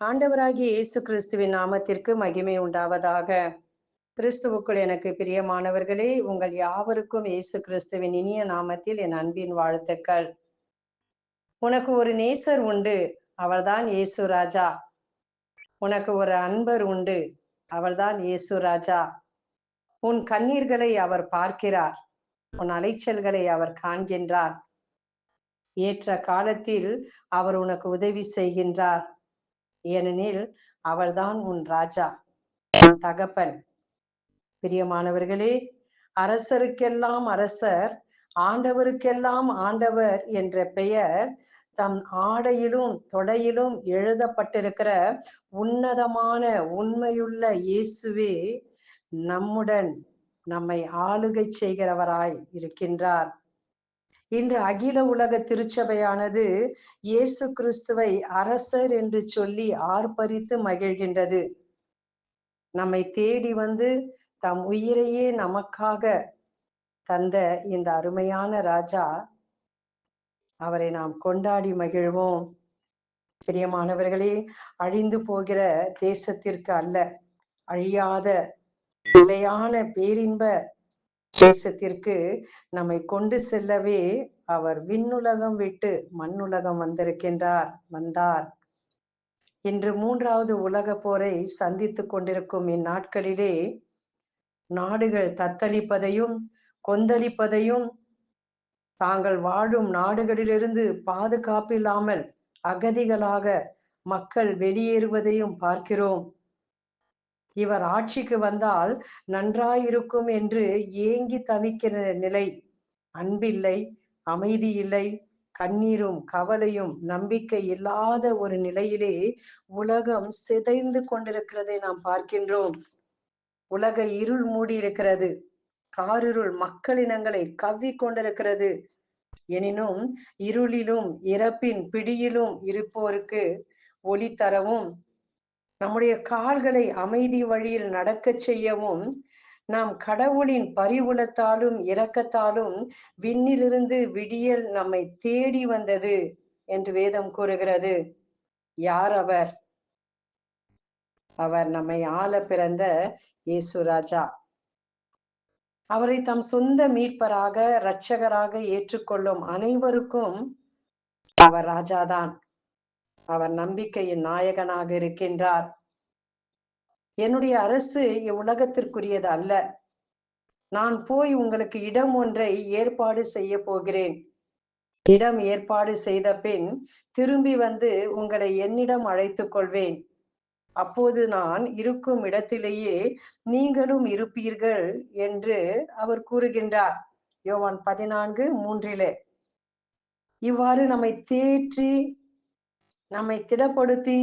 ஆண்டவராகிய இயேசு கிறிஸ்துவின் நாமத்திற்கு மகிமை உண்டாவதாக. கிறிஸ்துவுக்குள் எனக்கு பிரியமானவர்களே, உங்கள் யாவருக்கும் இயேசு கிறிஸ்துவின் இனிய நாமத்தில் என் அன்பின் வாழ்த்துக்கள். உனக்கு ஒரு நேசர் உண்டு, அவர்தான் இயேசு ராஜா. உனக்கு ஒரு அன்பர் உண்டு, அவர்தான் இயேசு ராஜா. உன் கண்ணீர்களை அவர் பார்க்கிறார், உன் அலைச்சல்களை அவர் காண்கின்றார். ஏற்ற காலத்தில் அவர் உனக்கு உதவி செய்கின்றார். ஏனெனில் அவர்தான் உன் ராஜா, உன் தகப்பன். பிரியமானவர்களே, அரசருக்கெல்லாம் அரசர், ஆண்டவருக்கெல்லாம் ஆண்டவர் என்ற பெயர் தம் ஆடையிலும் தொடையிலும் எழுதப்பட்டிருக்கிற உன்னதமான உண்மையுள்ள இயேசுவே நம்முடன் நம்மை ஆளுகை செய்கிறவராய் இருக்கின்றார். இன்று அகில உலக திருச்சபையானது இயேசு கிறிஸ்துவை அரசர் என்று சொல்லி ஆர்ப்பரித்து மகிழ்கின்றது. நம்மை தேடி வந்து தம் உயிரையே நமக்காக தந்த இந்த அருமையான ராஜா, அவரை நாம் கொண்டாடி மகிழ்வோம். பிரியமானவர்களே, அழிந்து போகிற தேசத்திற்கு அல்ல, அழியாத நிலையான பேரின்ப தேசத்திற்கு நம்மை கொண்டு செல்லவே அவர் விண்ணுலகம் விட்டு மண்ணுலகம் வந்தார். இன்று 3வது உலக போரை சந்தித்துக் கொண்டிருக்கும் இந்நாட்களிலே நாடுகள் தத்தளிப்பதையும் கொந்தளிப்பதையும், தாங்கள் வாழும் நாடுகளிலிருந்து பாதுகாப்பில்லாமல் அகதிகளாக மக்கள் வெளியேறுவதையும் பார்க்கிறோம். இவர் ஆட்சிக்கு வந்தால் நன்றாயிருக்கும் என்று ஏங்கி தவிக்கிற நிலை. அன்பில்லை, அமைதி இல்லை, கண்ணீரும் கவலையும் நம்பிக்கை இல்லாத ஒரு நிலையிலே உலகம் சிதைந்து கொண்டிருக்கிறதை நாம் பார்க்கின்றோம். உலக இருள் மூடி இருக்கிறது, காரிருள் மக்களினங்களை கவ்வி கொண்டிருக்கிறது. எனினும் இருளிலும் இறப்பின் பிடியிலும் இருப்போருக்கு ஒளி தரவும், நம்முடைய கால்களை அமைதி வழியில் நடக்கச் செய்யவும், நாம் கடவுளின் பரிவுளத்தாலும் இரக்கத்தாலும் விண்ணிலிருந்து விடியல் நம்மை தேடி வந்தது என்று வேதம் கூறுகிறது. யார் அவர்? அவர் நம்மை ஆள பிறந்த இயேசு ராஜா. அவரை தம் சொந்த மீட்பராக இரட்சகராக ஏற்றுக்கொள்ளும் அனைவருக்கும் அவர் ராஜாதான். அவர் நம்பிக்கையின் நாயகனாக இருக்கின்றார். என்னுடைய அரசு இவ்வுலகத்திற்குரியது அல்ல. நான் போய் உங்களுக்கு இடம் ஒன்றை ஏற்பாடு செய்ய போகிறேன். இடம் ஏற்பாடு செய்த பின் திரும்பி வந்து உங்களை என்னிடம் அழைத்துக் கொள்வேன். அப்போது நான் இருக்கும் இடத்திலேயே நீங்களும் இருப்பீர்கள் என்று அவர் கூறுகின்றார். யோவான் 14:3. இவ்வாறு நம்மை தேற்றி, நம்மை திடப்படுத்தி,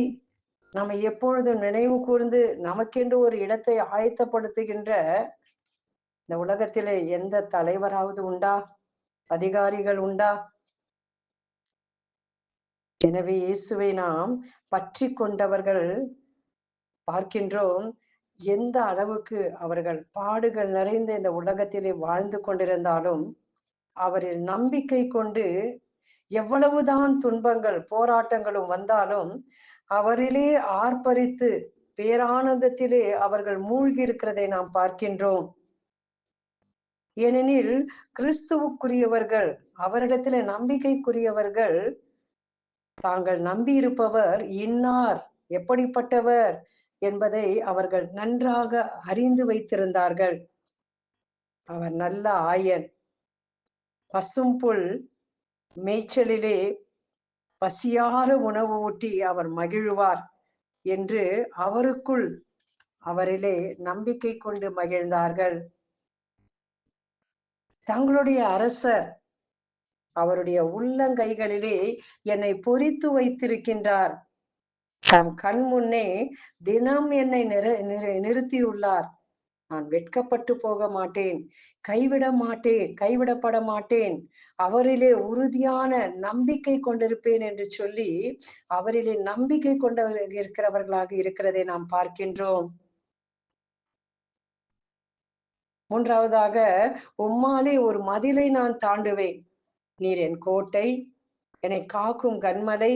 நம்மை எப்பொழுதும் நினைவு கூர்ந்து நமக்கென்று ஒரு இடத்தை ஆயத்தப்படுத்துகின்ற இந்த உலகத்திலே எந்த தலைவராவது உண்டா? அதிகாரிகள் உண்டா? எனவே இயேசுவை நாம் பற்றி கொண்டவர்கள் பார்க்கின்றோம். எந்த அளவுக்கு அவர்கள் பாடுகள் நிறைந்த இந்த உலகத்திலே வாழ்ந்து கொண்டிருந்தாலும், அவரில் நம்பிக்கை கொண்டு எவ்வளவுதான் துன்பங்கள் போராட்டங்களும் வந்தாலும் அவரிலே ஆர்ப்பரித்து பேரானந்தத்திலே அவர்கள் மூழ்கி இருக்கிறதை நாம் பார்க்கின்றோம். ஏனெனில் கிறிஸ்துவுக்குரியவர்கள், அவரிடத்திலே நம்பிக்கைக்குரியவர்கள், தாங்கள் நம்பியிருப்பவர் இன்னார், எப்படிப்பட்டவர் என்பதை அவர்கள் நன்றாக அறிந்து வைத்திருந்தார்கள். அவர் நல்ல ஆயன், பசும்புல் மேய்ச்சலிலே பசியார உணவு ஊட்டி அவர் மகிழ்வார் என்று அவரிலே நம்பிக்கை கொண்டு மகிழ்ந்தார்கள். தங்களுடைய அரசர் அவருடைய உள்ளங்கைகளிலே என்னை பொறித்து வைத்திருக்கின்றார். தம் கண் முன்னே தினம் என்னை நிறுத்தியுள்ளார். நான் வெட்கப்பட்டு போக மாட்டேன், கைவிடப்பட மாட்டேன், அவரிலே உறுதியான நம்பிக்கை கொண்டிருப்பேன் என்று சொல்லி அவரிலே நம்பிக்கை இருக்கிறவர்களாக இருக்கிறதை நாம் பார்க்கின்றோம். மூன்றாவதாக, உம்மாலே ஒரு மதிலை நான் தாண்டுவேன். நீர் என் கோட்டை, என்னை காக்கும் கன்மலை,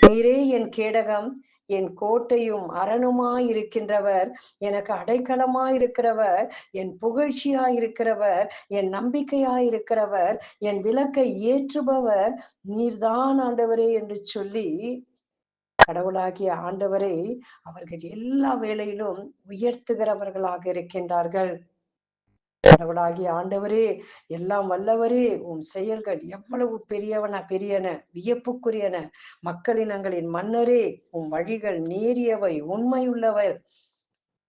நீரே என் கேடகம், என் கோட்டையும் அரணுமாய் இருக்கின்றவர், எனக்கு அடைக்கலமாய் இருக்கிறவர், என் புகழ்ச்சியாய் இருக்கிறவர், என் நம்பிக்கையாய் இருக்கிறவர், என் விளக்கை ஏற்றுபவர் நீர்தான் ஆண்டவரே என்று சொல்லி கடவுளாகிய ஆண்டவரை அவர்கள் எல்லா வேளையிலும் உயர்த்துகிறவர்களாக இருக்கின்றார்கள். கடவுளாகிய ஆண்டவரே, எல்லாம் வல்லவரே, உம் செயல்கள் எவ்வளவு பெரியன, வியப்புக்குரியன. மக்களினங்களின் மன்னரே, உம் வழிகள் நேரியவை, உண்மையுள்ளவர்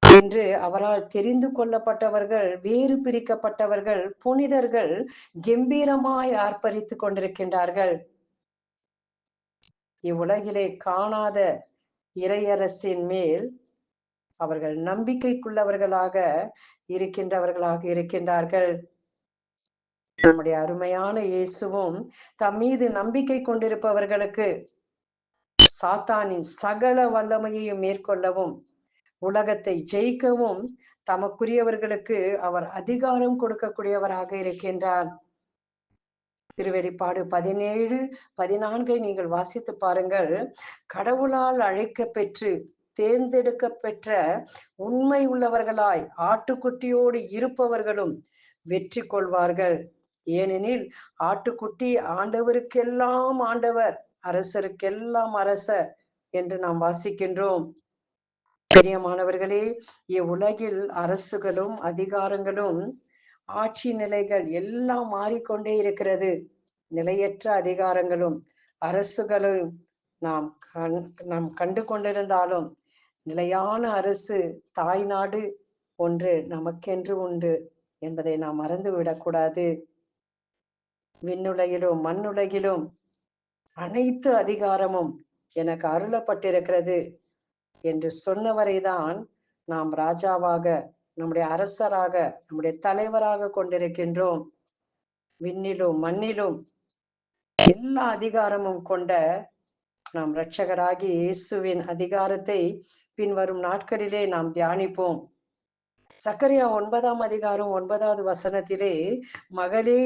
என்று அவரால் தெரிந்து கொள்ளப்பட்டவர்கள், வேறு பிரிக்கப்பட்டவர்கள், புனிதர்கள் கம்பீரமாய் ஆர்ப்பரித்துக் கொண்டிருக்கின்றார்கள். இவ்வுலகிலே காணாத இறையரசின் மேல் அவர்கள் நம்பிக்கைக்குள்ளவர்களாக இருக்கின்றார்கள். நம்முடைய அருமையான இயேசுவும் தம் மீது நம்பிக்கை கொண்டிருப்பவர்களுக்கு சாத்தானின் சகல வல்லமையையும் மேற்கொள்ளவும், உலகத்தை ஜெயிக்கவும் தமக்குரியவர்களுக்கு அவர் அதிகாரம் கொடுக்கக்கூடியவராக இருக்கின்றார். திருவெளிப்பாடு 17:14 நீங்கள் வாசித்து பாருங்கள். கடவுளால் அழைக்க பெற்று தேர்ந்தெடுக்க பெற்ற உண்மை உள்ளவர்களாய் ஆட்டுக்குட்டியோடு இருப்பவர்களும் வெற்றி கொள்வார்கள். ஏனெனில் ஆட்டுக்குட்டி ஆண்டவருக்கெல்லாம் ஆண்டவர், அரசருக்கெல்லாம் அரசர் என்று நாம் வாசிக்கின்றோம். பிரியமானவர்களே, இவ்வுலகில் அரசுகளும் அதிகாரங்களும் ஆட்சி நிலைகள் எல்லாம் மாறிக்கொண்டே இருக்கிறது. நிலையற்ற அதிகாரங்களும் அரசுகளும் நாம் கண்டு கொண்டிருந்தாலும் நிலையான அரசு தாய் நாடு ஒன்று நமக்கென்று உண்டு என்பதை நாம் மறந்துவிடக்கூடாது. விண்ணுலகிலும் மண்ணுலகிலும் அனைத்து அதிகாரமும் எனக்கு அருளப்பட்டிருக்கிறது என்று சொன்னவரைதான் நாம் ராஜாவாக, நம்முடைய அரசராக, நம்முடைய தலைவராக கொண்டிருக்கின்றோம். விண்ணிலும் மண்ணிலும் எல்லா அதிகாரமும் கொண்ட நாம் இரட்சகராகி இயேசுவின் அதிகாரத்தை பின்வரும் நாட்களிலே நாம் தியானிப்போம். சக்கரியா 9ஆம் அதிகாரம் 9வது வசனத்திலே, மகளே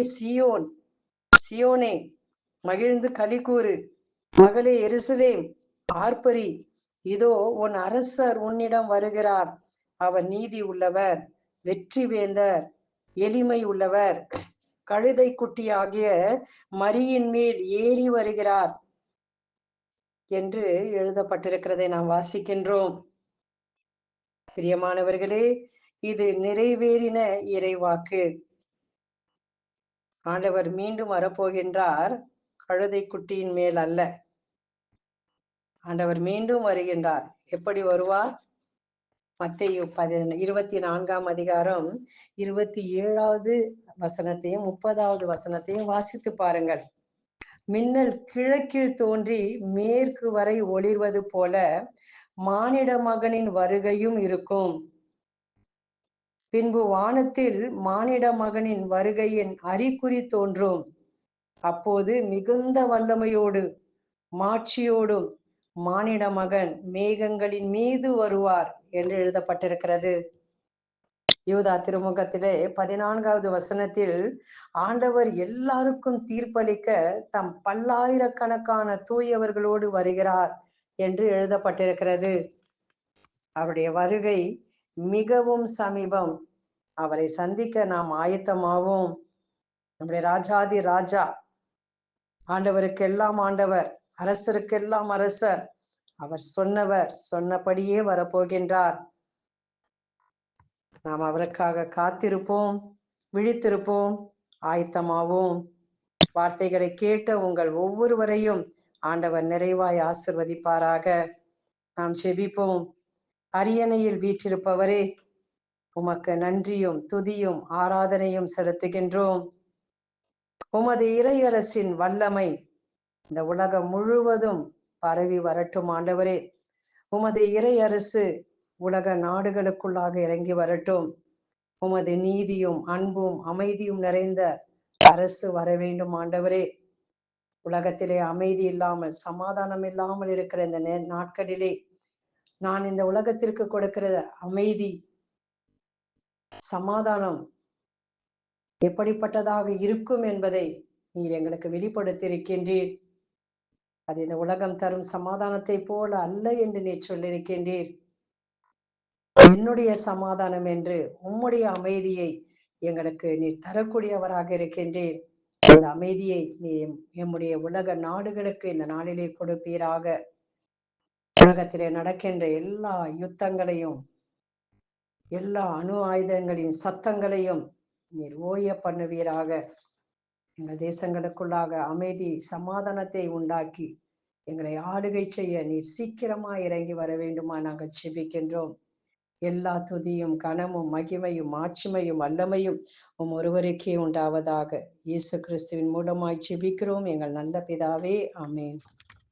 சியோனே மகிழ்ந்து களிகூறு, மகளே எருசலேம் ஆர்ப்பரி, இதோ உன் அரசர் உன்னிடம் வருகிறார், அவர் நீதி உள்ளவர், வெற்றி வேந்தர், எளிமை உள்ளவர், கழுதை குட்டியாகிய மரியின் மேல் ஏறி வருகிறார் என்று எழுதப்பட்டிருக்கிறதை நாம் வாசிக்கின்றோம். பிரியமானவர்களே, இது நிறைவேறின இறைவாக்கு. ஆண்டவர் மீண்டும் வரப்போகின்றார், கழுதை குட்டியின் மேல் அல்ல. ஆண்டவர் மீண்டும் வருகின்றார். எப்படி வருவார்? மத்தேயு 24ஆம் அதிகாரம் 27வது வசனத்தையும் 30வது வசனத்தையும் வாசித்து பாருங்கள். மின்னல் கிழக்கில் தோன்றி மேற்கு வரை ஒளிர்வது போல மானிட மகனின் வருகையும் இருக்கும். பின்பு வானத்தில் மானிட மகனின் வருகையின் அறிகுறி தோன்றும். அப்போது மிகுந்த வல்லமையோடு மாட்சியோடும் மானிட மகன் மேகங்களின் மீது வருவார் என்று எழுதப்பட்டிருக்கிறது. யூதா திருமுகத்திலே 14வது வசனத்தில் ஆண்டவர் எல்லாருக்கும் தீர்ப்பளிக்க தம் பல்லாயிரக்கணக்கான தூயவர்களோடு வருகிறார் என்று எழுதப்பட்டிருக்கிறது. அவருடைய வருகை மிகவும் சமீபம். அவரை சந்திக்க நாம் ஆயத்தமாவோம். நம்முடைய ராஜாதி ராஜா, ஆண்டவருக்கெல்லாம் ஆண்டவர், அரசருக்கெல்லாம் அரசர், அவர் சொன்னபடியே வரப்போகின்றார். நாம் அவருக்காக காத்திருப்போம், விழித்திருப்போம், ஆயத்தமாவோம். வார்த்தைகளை கேட்ட உங்கள் ஒவ்வொருவரையும் ஆண்டவர் நிறைவாய் ஆசிர்வதிப்பாராக. நாம் செபிப்போம். அரியணையில் வீற்றிருப்பவரே, உமக்கு நன்றியும் துதியும் ஆராதனையும் செலுத்துகின்றோம். உமது இறையரசின் வல்லமை இந்த உலகம் முழுவதும் பரவி வரட்டும் ஆண்டவரே. உமது இறையரசு உலக நாடுகளுக்குள்ளாக இறங்கி வரட்டும். உமது நீதியும் அன்பும் அமைதியும் நிறைந்த அரசு வர வேண்டும் ஆண்டவரே. உலகத்திலே அமைதி இல்லாமல், சமாதானம் இல்லாமல் இருக்கிற இந்த நாட்களிலே நான் இந்த உலகத்திற்கு கொடுக்கிற அமைதி, சமாதானம் எப்படிப்பட்டதாக இருக்கும் என்பதை நீர் எங்களுக்கு வெளிப்படுத்தியிருக்கின்றீர். அது இந்த உலகம் தரும் சமாதானத்தை போல அல்ல என்று நீ சொல்லியிருக்கின்றீர். என்னுடைய சமாதானம் என்று உம்முடைய அமைதியை எங்களுக்கு நீ தரக்கூடியவராக இருக்கின்றீர். அந்த அமைதியை நீ எம்முடைய உலக நாடுகளுக்கு இந்த நாளிலே கொடுப்பீராக. உலகத்திலே நடக்கின்ற எல்லா யுத்தங்களையும், எல்லா அணு ஆயுதங்களின் சத்தங்களையும் நீர் ஓய பண்ணுவீராக. எங்கள் தேசங்களுக்குள்ளாக அமைதி சமாதானத்தை உண்டாக்கி எங்களை ஆளுகை செய்ய நீர் சீக்கிரமா இறங்கி வர வேண்டுமா நாங்கள் செபிக்கின்றோம். எல்லா துதியும் கனமும் மகிமையும் மாட்சிமையும் வல்லமையும் ஒருவருக்கே உண்டாவதாக. இயேசு கிறிஸ்துவின் மூலமாய் செபிக்கிறோம் எங்கள் நல்ல பிதாவே, ஆமென்.